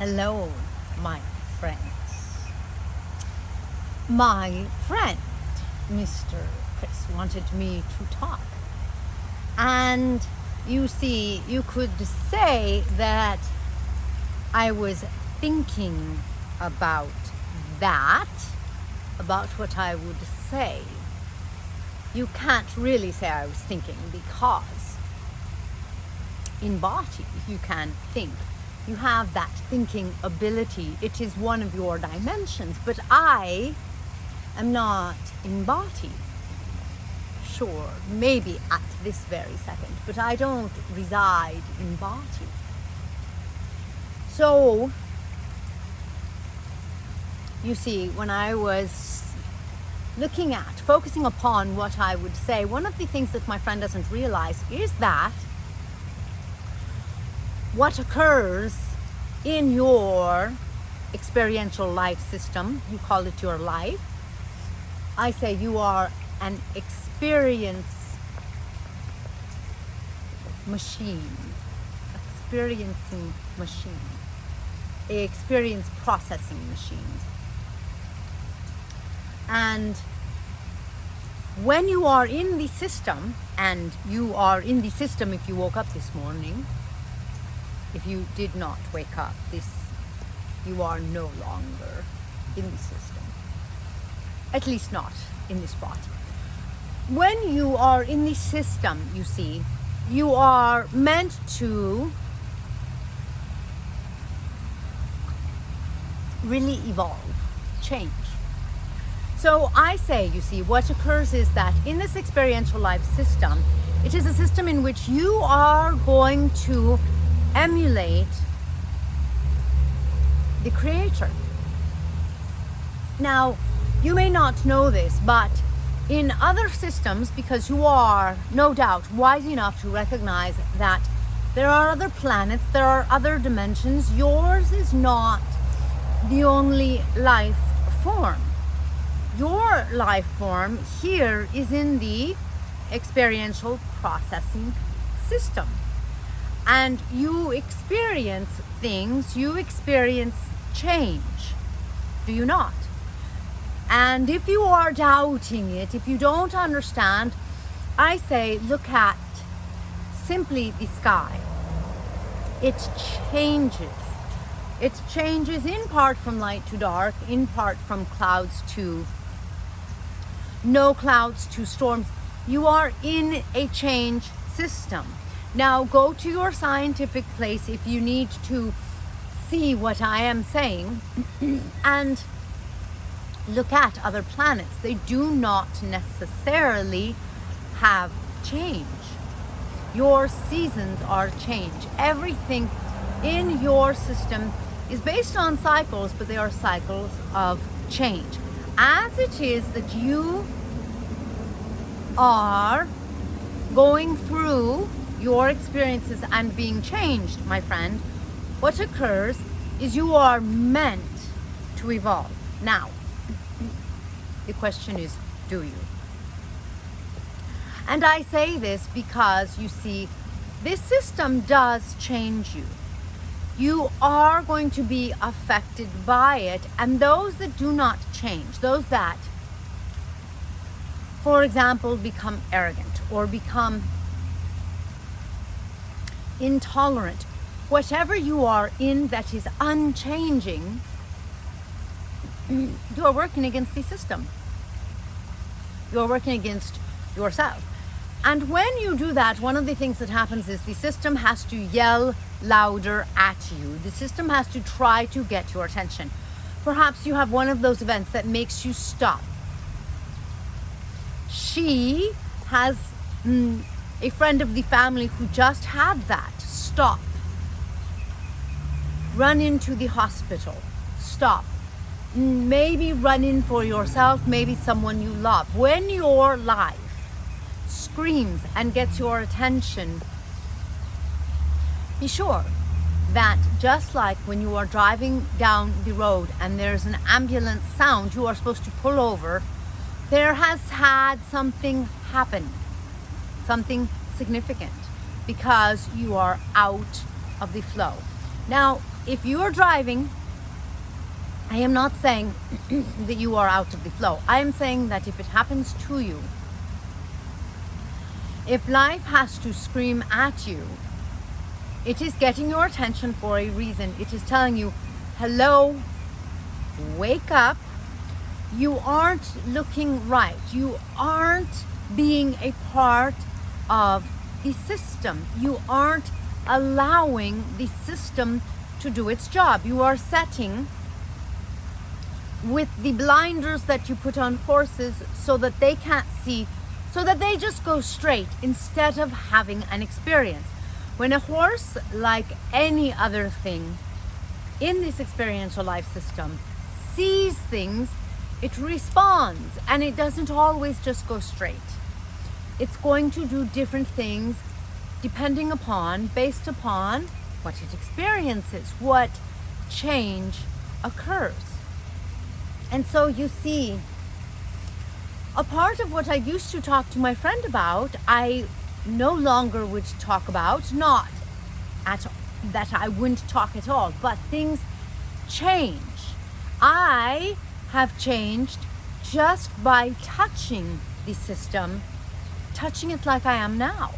Hello, my friends. My friend, Mr. Chris, wanted me to talk. And you see, you could say that I was thinking about that, about what I would say. You can't really say I was thinking because in body you can think. You have that thinking ability. It is one of your dimensions, but I am not in body. Sure, maybe at this very second, but I don't reside in body. So, you see, when I was focusing upon what I would say, one of the things that my friend doesn't realize is that what occurs in your experiential life system, you call it your life. I say you are an experience machine, experiencing machine, an experience processing machine. And when you are in the system, and you are in the system if you woke up this morning, if you did not wake up, you are no longer in the system. At least not in this body. When you are in the system, you see, you are meant to really evolve, change. So I say, you see, what occurs is that in this experiential life system, it is a system in which you are going to emulate the creator. Now, you may not know this, but in other systems, because you are no doubt wise enough to recognize that there are other planets, there are other dimensions, yours is not the only life form. Your life form here is in the experiential processing system. And you experience things, you experience change, do you not? And if you are doubting it, if you don't understand, I say look at simply the sky. It changes. It changes in part from light to dark, in part from clouds to no clouds to storms. You are in a change system. Now go to your scientific place if you need to see what I am saying and look at other planets. They do not necessarily have change. Your seasons are change. Everything in your system is based on cycles, but they are cycles of change. As it is that you are going through your experiences and being changed, my friend, what occurs is you are meant to evolve. Now, the question is, do you? And I say this because, you see, this system does change you. You are going to be affected by it, and those that do not change, those that, for example, become arrogant or become intolerant, whatever you are in that is unchanging, you are working against the system. You are working against yourself. And when you do that, one of the things that happens is the system has to yell louder at you. The system has to try to get your attention. Perhaps you have one of those events that makes you stop. She has a friend of the family who just had that. Stop. Run into the hospital. Stop. Maybe run in for yourself, maybe someone you love. When your life screams and gets your attention, be sure that just like when you are driving down the road and there's an ambulance sound, you are supposed to pull over. There has had something happen, something significant, because you are out of the flow. Now, if you are driving, I am not saying that you are out of the flow. I am saying that if it happens to you, if life has to scream at you, it is getting your attention for a reason. It is telling you, hello, wake up. You aren't looking right. You aren't being a part of the system. You aren't allowing the system to do its job. You are setting with the blinders that you put on horses so that they can't see, so that they just go straight instead of having an experience. When a horse, like any other thing in this experiential life system, sees things, it responds, and it doesn't always just go straight. It's going to do different things depending upon, based upon what it experiences, what change occurs. And so you see, a part of what I used to talk to my friend about, I no longer would talk about, not at that I wouldn't talk at all, but things change. I have changed just by touching the system, touching it like I am now.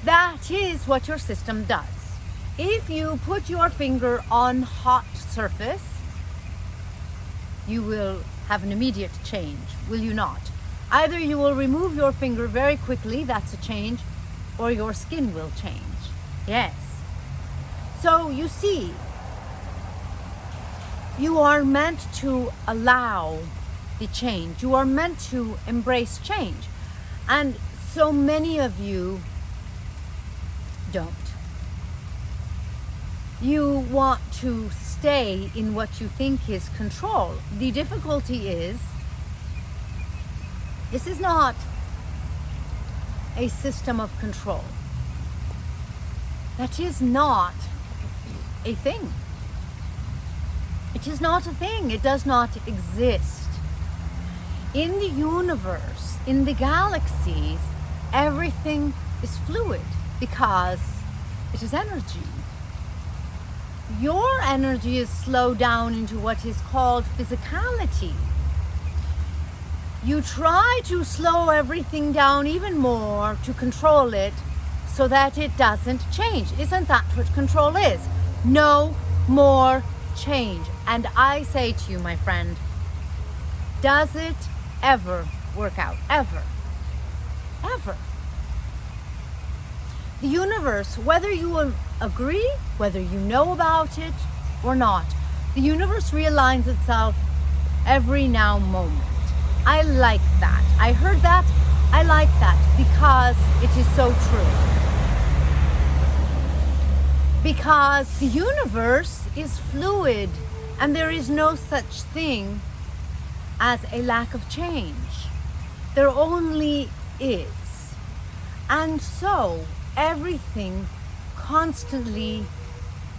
That is what your system does. If you put your finger on hot surface, you will have an immediate change, will you not? Either you will remove your finger very quickly, that's a change, or your skin will change. Yes. So you see, you are meant to allow the change. You are meant to embrace change. And so many of you don't. You want to stay in what you think is control. The difficulty is, this is not a system of control. That is not a thing. It is not a thing. It does not exist. In the universe, in the galaxies, everything is fluid because it is energy. Your energy is slowed down into what is called physicality. You try to slow everything down even more to control it so that it doesn't change. Isn't that what control is? No more change. And I say to you, my friend, does it ever work out? Ever. Ever. The universe, whether you will agree, whether you know about it or not, the universe realigns itself every now moment. I like that. I heard that. I like that because it is so true. Because the universe is fluid and there is no such thing as a lack of change. There only is. And so everything constantly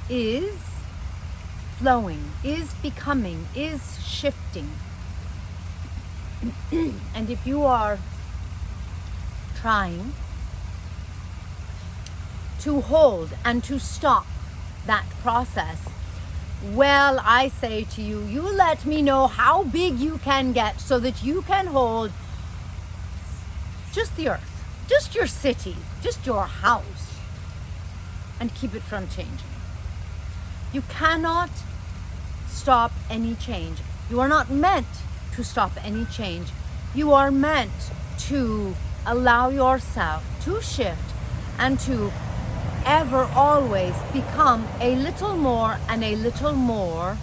is flowing, is becoming, is shifting. And if you are trying to hold and to stop that process, well, I say to you, you let me know how big you can get so that you can hold just the earth, just your city, just your house, and keep it from changing. You cannot stop any change. You are not meant to stop any change. You are meant to allow yourself to shift and to ever always become a little more and a little more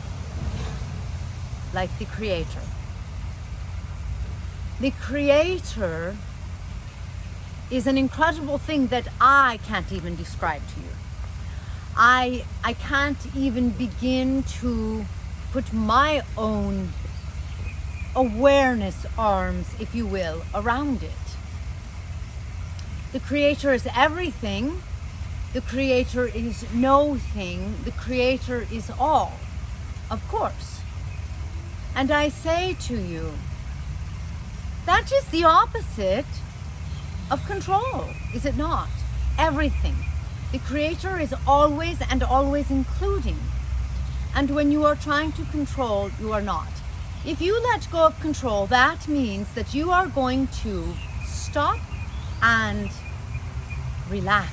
like the Creator. The Creator is an incredible thing that I can't even describe to you. I can't even begin to put my own awareness arms, if you will, around it. The Creator is everything. The Creator is no thing. The Creator is all, of course. And I say to you, that is the opposite of control, is it not? Everything. The Creator is always and always including. And when you are trying to control, you are not. If you let go of control, that means that you are going to stop and relax.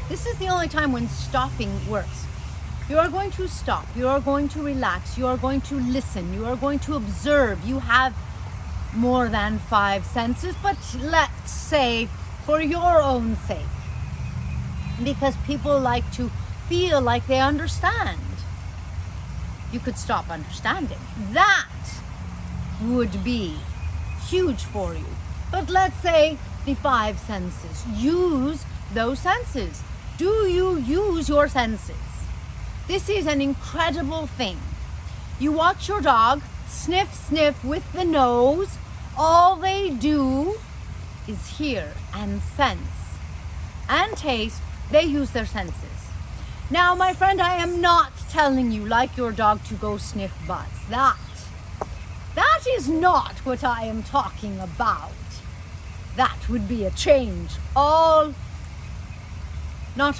This is the only time when stopping works. You are going to stop, you are going to relax, you are going to listen, you are going to observe. You have more than 5 senses, but let's say for your own sake, because people like to feel like they understand, you could stop understanding. That would be huge for you. But let's say the 5 senses. Use those senses. Do you use your senses? This is an incredible thing. You watch your dog sniff, sniff with the nose. All they do is hear and sense and taste. They use their senses. Now, my friend, I am not telling you, like your dog, to go sniff butts. That is not what I am talking about. That would be a change. Not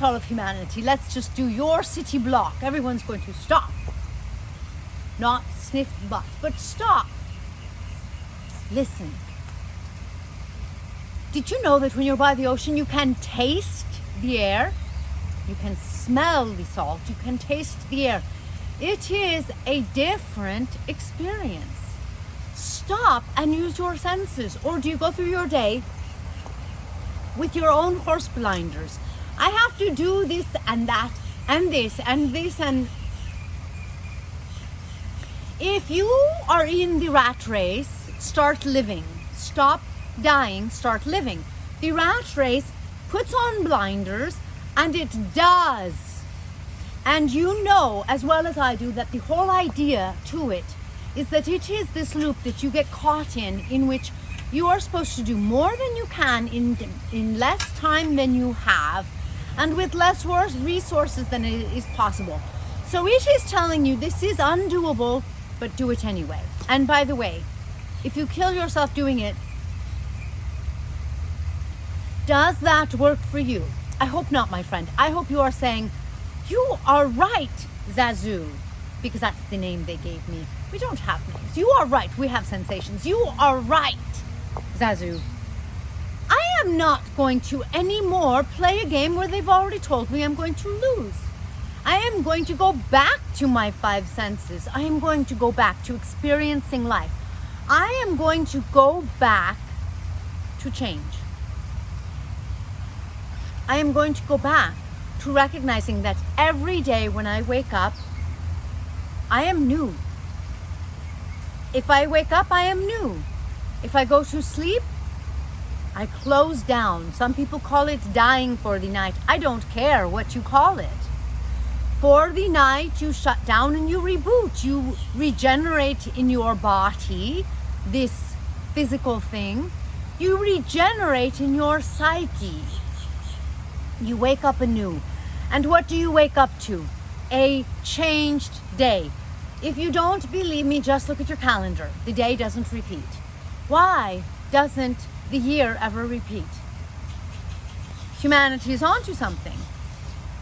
all of humanity. Let's just do your city block. Everyone's going to stop. Not sniff butts, but stop. Listen. Did you know that when you're by the ocean, you can taste the air? You can smell the salt. You can taste the air. It is a different experience. Stop and use your senses. Or do you go through your day with your own horse blinders? I have to do this and that and this and this. And if you are in the rat race, start living. Stop dying, start living. The rat race puts on blinders, and it does. And you know as well as I do that the whole idea to it is that it is this loop that you get caught in which you are supposed to do more than you can in less time than you have, and with less resources than it is possible. So it is telling you this is undoable, but do it anyway. And by the way, if you kill yourself doing it, does that work for you? I hope not, my friend. I hope you are saying, you are right, Zazoo, because that's the name they gave me. We don't have names. You are right. We have sensations. You are right, Zazoo. I am not going to anymore play a game where they've already told me I'm going to lose. I am going to go back to my 5 senses. I am going to go back to experiencing life. I am going to go back to change. I am going to go back to recognizing that every day when I wake up, I am new. If I wake up, I am new. If I go to sleep, I close down. Some people call it dying for the night. I don't care what you call it. For the night, you shut down and you reboot. You regenerate in your body, this physical thing. You regenerate in your psyche. You wake up anew. And what do you wake up to? A changed day. If you don't believe me, just look at your calendar. The day doesn't repeat. Why doesn't the year ever repeat? Humanity is onto something.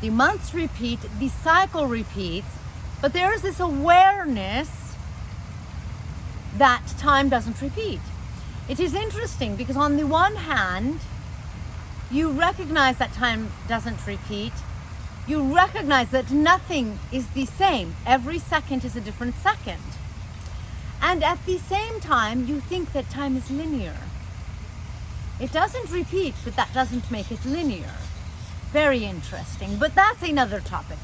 The months repeat, the cycle repeats, but there is this awareness that time doesn't repeat. It is interesting because on the one hand, you recognize that time doesn't repeat. You recognize that nothing is the same. Every second is a different second. And at the same time, you think that time is linear. It doesn't repeat, but that doesn't make it linear. Very interesting, but that's another topic.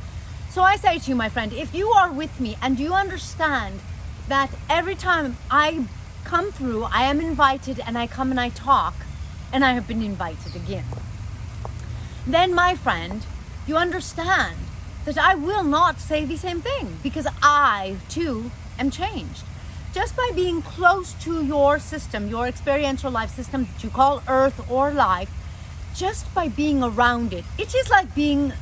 So I say to you, my friend, if you are with me and you understand that every time I come through, I am invited and I come and I talk, and I have been invited again, then my friend, you understand that I will not say the same thing because I too am changed. Just by being close to your system, your experiential life system that you call Earth or life, just by being around it. It is like being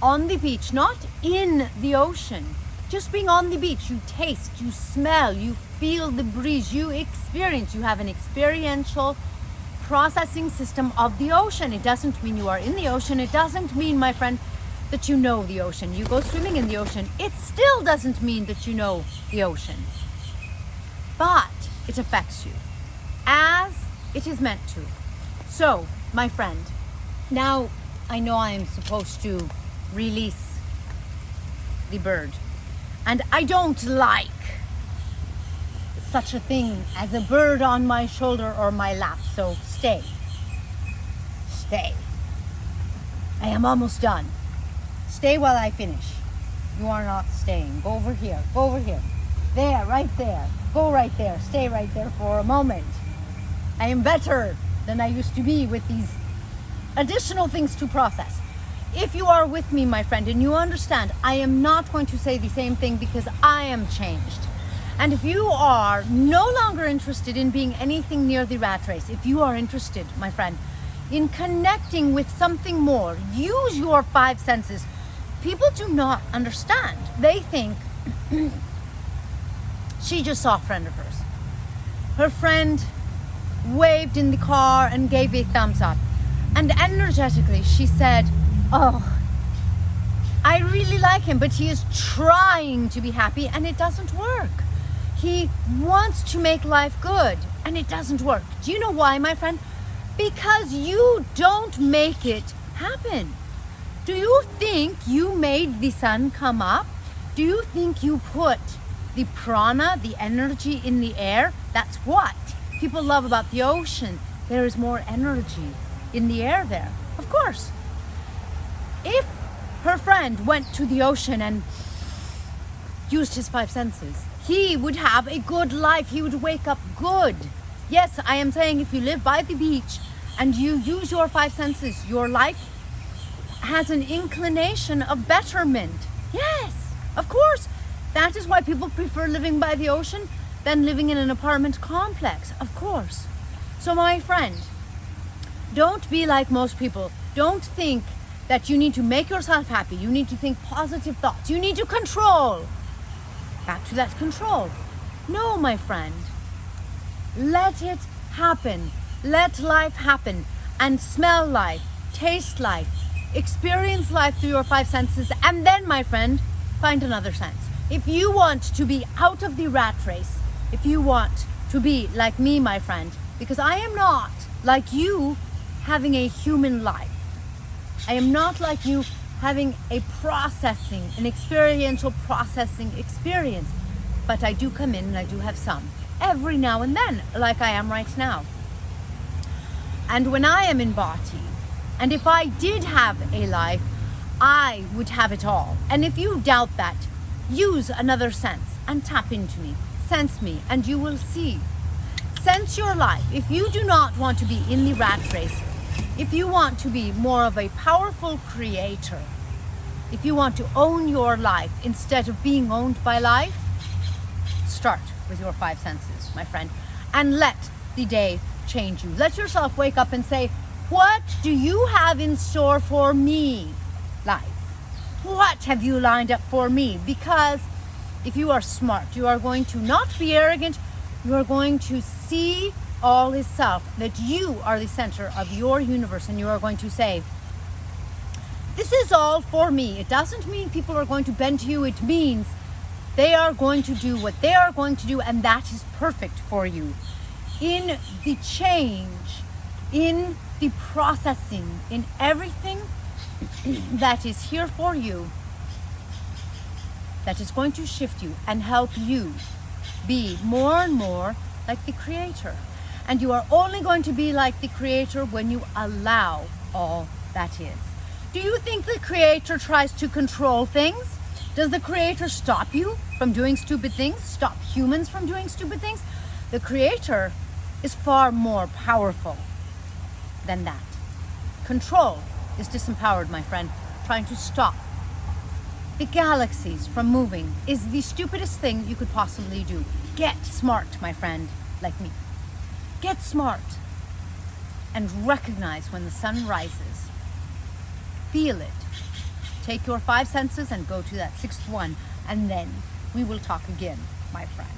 on the beach, not in the ocean. Just being on the beach, you taste, you smell, you feel the breeze, you experience. You have an experiential processing system of the ocean. It doesn't mean you are in the ocean. It doesn't mean, my friend, that you know the ocean. You go swimming in the ocean, it still doesn't mean that you know the ocean. But it affects you as it is meant to. So, my friend, now I know I am supposed to release the bird. And I don't like such a thing as a bird on my shoulder or my lap. So stay. Stay. I am almost done. Stay while I finish. You are not staying. Go over here. Go over here. There, right there. Go right there. Stay right there for a moment. I am better than I used to be with these additional things to process. If you are with me, my friend, and you understand, I am not going to say the same thing because I am changed. And if you are no longer interested in being anything near the rat race, if you are interested, my friend, in connecting with something more, use your 5 senses. People do not understand. They think she just saw a friend of hers. Her friend waved in the car and gave a thumbs up. And energetically, she said, oh, I really like him, but he is trying to be happy and it doesn't work. He wants to make life good and it doesn't work. Do you know why, my friend? Because you don't make it happen. Do you think you made the sun come up? Do you think you put the prana, the energy in the air? That's what people love about the ocean. There is more energy in the air there. Of course. If her friend went to the ocean and used his 5 senses, he would have a good life. He would wake up good. Yes, I am saying if you live by the beach and you use your 5 senses, your life has an inclination of betterment. Yes, of course. That is why people prefer living by the ocean than living in an apartment complex. Of course. So my friend, don't be like most people. Don't think that you need to make yourself happy. You need to think positive thoughts. You need to control. Back to that control. No, my friend. Let it happen. Let life happen. And smell life, taste life, experience life through your 5 senses. And then, my friend, find another sense. If you want to be out of the rat race, if you want to be like me, my friend, because I am not like you having a human life. I am not like you having a processing, an experiential processing experience. But I do come in and I do have some. Every now and then, like I am right now. And when I am in body, and if I did have a life, I would have it all. And if you doubt that, use another sense and tap into me. Sense me and you will see. Sense your life. If you do not want to be in the rat race, if you want to be more of a powerful creator, if you want to own your life instead of being owned by life, start with your 5 senses, my friend, and let the day change you. Let yourself wake up and say, what do you have in store for me, life? What have you lined up for me? Because if you are smart, you are going to not be arrogant. You are going to see all is self, that you are the center of your universe, and you are going to say, this is all for me. It doesn't mean people are going to bend to you. It means they are going to do what they are going to do, and that is perfect for you. In the change, in the processing, in everything that is here for you, that is going to shift you and help you be more and more like the Creator. And you are only going to be like the Creator when you allow all that is. Do you think the Creator tries to control things? Does the Creator stop you from doing stupid things? Stop humans from doing stupid things? The Creator is far more powerful than that. Control is disempowered, my friend. Trying to stop the galaxies from moving is the stupidest thing you could possibly do. Get smart, my friend, like me. Get smart and recognize when the sun rises. Feel it. Take your 5 senses and go to that 6th one, and then we will talk again, my friend.